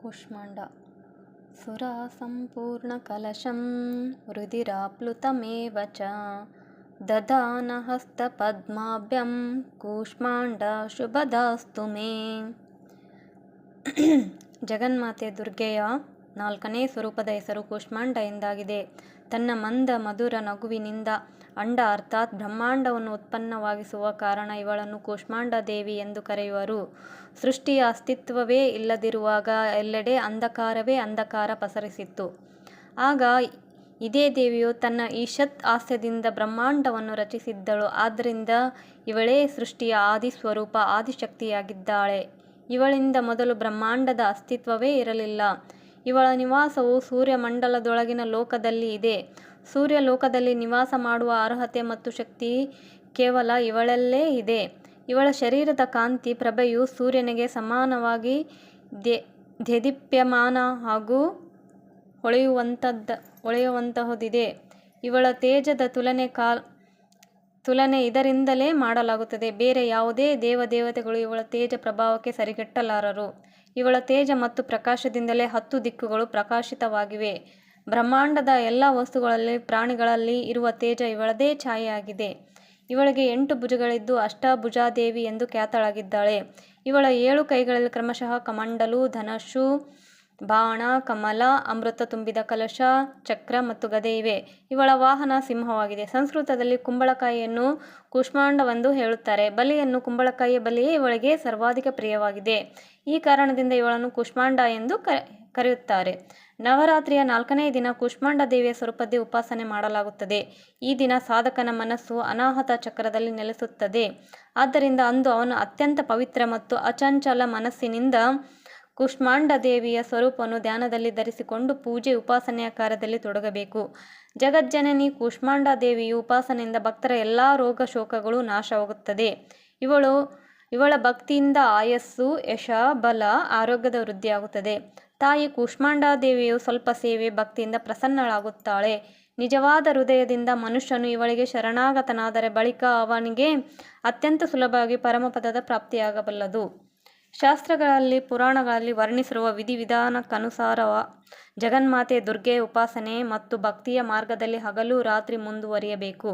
ಕೂಷ್ಮಾಂಡ ಸುರಾ ಸಂಪೂರ್ಣ ಕಲಶಂ ರುಧಿರಾಪ್ಲುತಮೇವ ಚ ದದಾನ ಹಸ್ತಪದ್ಮಾಭ್ಯಂ ಕೂಷ್ಮಾಂಡ ಶುಭದಾಸ್ತು ಮೇ. ಜಗನ್ಮಾತೆ ದುರ್ಗೆಯ 4ನೇ ಸ್ವರೂಪದ ಹೆಸರು ಕೂಷ್ಮಾಂಡ ಎಂದಾಗಿದೆ. ತನ್ನ ಮಂದ ಮಧುರ ನಗುವಿನಿಂದ ಅಂಡ ಅರ್ಥಾತ್ ಬ್ರಹ್ಮಾಂಡವನ್ನು ಉತ್ಪನ್ನವಾಗಿಸುವ ಕಾರಣ ಇವಳನ್ನು ಕೂಷ್ಮಾಂಡ ದೇವಿ ಎಂದು ಕರೆಯುವರು. ಸೃಷ್ಟಿಯ ಅಸ್ತಿತ್ವವೇ ಇಲ್ಲದಿರುವಾಗ ಎಲ್ಲೆಡೆ ಅಂಧಕಾರವೇ ಅಂಧಕಾರ ಪಸರಿಸಿತ್ತು. ಆಗ ಇದೇ ದೇವಿಯು ತನ್ನ ಈಶತ್ ಹಾಸ್ಯದಿಂದ ಬ್ರಹ್ಮಾಂಡವನ್ನು ರಚಿಸಿದ್ದಳು. ಆದ್ದರಿಂದ ಇವಳೇ ಸೃಷ್ಟಿಯ ಆದಿ ಸ್ವರೂಪ, ಆದಿಶಕ್ತಿಯಾಗಿದ್ದಾಳೆ. ಇವಳಿಂದ ಮೊದಲು ಬ್ರಹ್ಮಾಂಡದ ಅಸ್ತಿತ್ವವೇ ಇರಲಿಲ್ಲ. ಇವಳ ನಿವಾಸವು ಸೂರ್ಯಮಂಡಲದೊಳಗಿನ ಲೋಕದಲ್ಲಿ ಇದೆ. ಸೂರ್ಯ ಲೋಕದಲ್ಲಿ ನಿವಾಸ ಮಾಡುವ ಅರ್ಹತೆ ಮತ್ತು ಶಕ್ತಿ ಕೇವಲ ಇವಳಲ್ಲೇ ಇದೆ. ಇವಳ ಶರೀರದ ಕಾಂತಿ ಪ್ರಭೆಯು ಸೂರ್ಯನಿಗೆ ಸಮಾನವಾಗಿ ದೇದೀಪ್ಯಮಾನ ಹಾಗೂ ಹೊಳೆಯುವಂತಹುದಿದೆ. ಇವಳ ತೇಜದ ತುಲನೆ ಇದರಿಂದಲೇ ಮಾಡಲಾಗುತ್ತದೆ. ಬೇರೆ ಯಾವುದೇ ದೇವತೆಗಳು ಇವಳ ತೇಜ ಪ್ರಭಾವಕ್ಕೆ ಸರಿಗಟ್ಟಲಾರರು. ಇವಳ ತೇಜ ಮತ್ತು ಪ್ರಕಾಶದಿಂದಲೇ 10 ದಿಕ್ಕುಗಳು ಪ್ರಕಾಶಿತವಾಗಿವೆ. ಬ್ರಹ್ಮಾಂಡದ ಎಲ್ಲ ವಸ್ತುಗಳಲ್ಲಿ, ಪ್ರಾಣಿಗಳಲ್ಲಿ ಇರುವ ತೇಜ ಇವಳದೇ ಛಾಯೆಯಾಗಿದೆ. ಇವಳಿಗೆ 8 ಭುಜಗಳಿದ್ದು ಅಷ್ಟಭುಜಾದೇವಿ ಎಂದು ಖ್ಯಾತಳಾಗಿದ್ದಾಳೆ. ಇವಳ 7 ಕೈಗಳಲ್ಲಿ ಕ್ರಮಶಃ ಕಮಂಡಲು, ಧನಸ್ಸು, ಬಾಣ, ಕಮಲ, ಅಮೃತ ತುಂಬಿದ ಕಲಶ, ಚಕ್ರ ಮತ್ತು ಗದೆ ಇವೆ. ಇವಳ ವಾಹನ ಸಿಂಹವಾಗಿದೆ. ಸಂಸ್ಕೃತದಲ್ಲಿ ಕುಂಬಳಕಾಯಿಯನ್ನು ಕೂಷ್ಮಾಂಡವೆಂದು ಹೇಳುತ್ತಾರೆ. ಬಲಿಯನ್ನು ಕುಂಬಳಕಾಯಿಯ ಬಲಿಯೇ ಇವಳಿಗೆ ಸರ್ವಾಧಿಕ ಪ್ರಿಯವಾಗಿದೆ. ಈ ಕಾರಣದಿಂದ ಇವಳನ್ನು ಕೂಷ್ಮಾಂಡ ಎಂದು ಕರೆಯುತ್ತಾರೆ. ನವರಾತ್ರಿಯ 4ನೇ ದಿನ ಕೂಷ್ಮಾಂಡ ದೇವಿಯ ಸ್ವರೂಪದ ಉಪಾಸನೆ ಮಾಡಲಾಗುತ್ತದೆ. ಈ ದಿನ ಸಾಧಕನ ಮನಸ್ಸು ಅನಾಹತ ಚಕ್ರದಲ್ಲಿ ನೆಲೆಸುತ್ತದೆ. ಆದ್ದರಿಂದ ಅಂದು ಅವನು ಅತ್ಯಂತ ಪವಿತ್ರ ಮತ್ತು ಅಚಂಚಲ ಮನಸ್ಸಿನಿಂದ ಕೂಷ್ಮಾಂಡ ದೇವಿಯ ಸ್ವರೂಪವನ್ನು ಧ್ಯಾನದಲ್ಲಿ ಧರಿಸಿಕೊಂಡು ಪೂಜೆ ಉಪಾಸನೆಯ ಕಾರ್ಯದಲ್ಲಿ ತೊಡಗಬೇಕು. ಜಗಜ್ಜನನಿ ಕೂಷ್ಮಾಂಡ ದೇವಿಯ ಉಪಾಸನೆಯಿಂದ ಭಕ್ತರ ಎಲ್ಲ ರೋಗ ಶೋಕಗಳು ನಾಶವಾಗುತ್ತದೆ. ಇವಳ ಭಕ್ತಿಯಿಂದ ಆಯಸ್ಸು, ಯಶ, ಬಲ, ಆರೋಗ್ಯದ ವೃದ್ಧಿಯಾಗುತ್ತದೆ. ತಾಯಿ ಕೂಷ್ಮಾಂಡ ದೇವಿಯು ಸ್ವಲ್ಪ ಸೇವೆ, ಭಕ್ತಿಯಿಂದ ಪ್ರಸನ್ನಳಾಗುತ್ತಾಳೆ. ನಿಜವಾದ ಹೃದಯದಿಂದ ಮನುಷ್ಯನು ಇವಳಿಗೆ ಶರಣಾಗತನಾದರೆ ಬಳಿಕ ಅವನಿಗೆ ಅತ್ಯಂತ ಸುಲಭವಾಗಿ ಪರಮಪದದ ಪ್ರಾಪ್ತಿಯಾಗಬಲ್ಲದು. ಶಾಸ್ತ್ರಗಳಲ್ಲಿ, ಪುರಾಣಗಳಲ್ಲಿ ವರ್ಣಿಸಿರುವ ವಿಧಿವಿಧಾನಕ್ಕನುಸಾರ ಜಗನ್ಮಾತೆ ದುರ್ಗೆಯ ಉಪಾಸನೆ ಮತ್ತು ಭಕ್ತಿಯ ಮಾರ್ಗದಲ್ಲಿ ಹಗಲು ರಾತ್ರಿ ಮುಂದುವರಿಯಬೇಕು.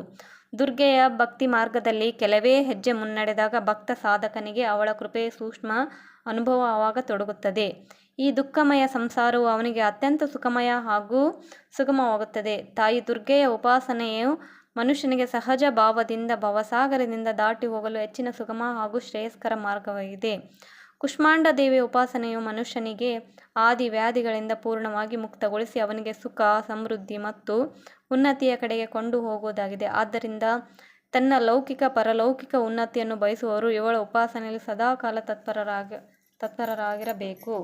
ದುರ್ಗೆಯ ಭಕ್ತಿ ಮಾರ್ಗದಲ್ಲಿ ಕೆಲವೇ ಹೆಜ್ಜೆ ಮುನ್ನಡೆದಾಗ ಭಕ್ತ ಸಾಧಕನಿಗೆ ಅವಳ ಕೃಪೆಯ ಸೂಕ್ಷ್ಮ ಅನುಭವವಾಗತೊಡಗುತ್ತದೆ. ಈ ದುಃಖಮಯ ಸಂಸಾರವು ಅವನಿಗೆ ಅತ್ಯಂತ ಸುಖಮಯ ಹಾಗೂ ಸುಗಮವಾಗುತ್ತದೆ. ತಾಯಿ ದುರ್ಗೆಯ ಉಪಾಸನೆಯು ಮನುಷ್ಯನಿಗೆ ಸಹಜ ಭಾವದಿಂದ ಭವಸಾಗರದಿಂದ ದಾಟಿ ಹೋಗಲು ಹೆಚ್ಚಿನ ಸುಗಮ ಹಾಗೂ ಶ್ರೇಯಸ್ಕರ ಮಾರ್ಗವಾಗಿದೆ. ಕೂಷ್ಮಾಂಡ ದೇವಿಯ ಉಪಾಸನೆಯು ಮನುಷ್ಯನಿಗೆ ಆದಿ ವ್ಯಾಧಿಗಳಿಂದ ಪೂರ್ಣವಾಗಿ ಮುಕ್ತಗೊಳಿಸಿ ಅವನಿಗೆ ಸುಖ, ಸಮೃದ್ಧಿ ಮತ್ತು ಉನ್ನತಿಯ ಕಡೆಗೆ ಕೊಂಡು ಹೋಗುವುದಾಗಿದೆ. ಆದ್ದರಿಂದ ತನ್ನ ಲೌಕಿಕ, ಪರಲೌಕಿಕ ಉನ್ನತಿಯನ್ನು ಬಯಸುವವರು ಇವಳ ಉಪಾಸನೆಯಲ್ಲಿ ಸದಾಕಾಲ ತತ್ಪರರಾಗಿರಬೇಕು.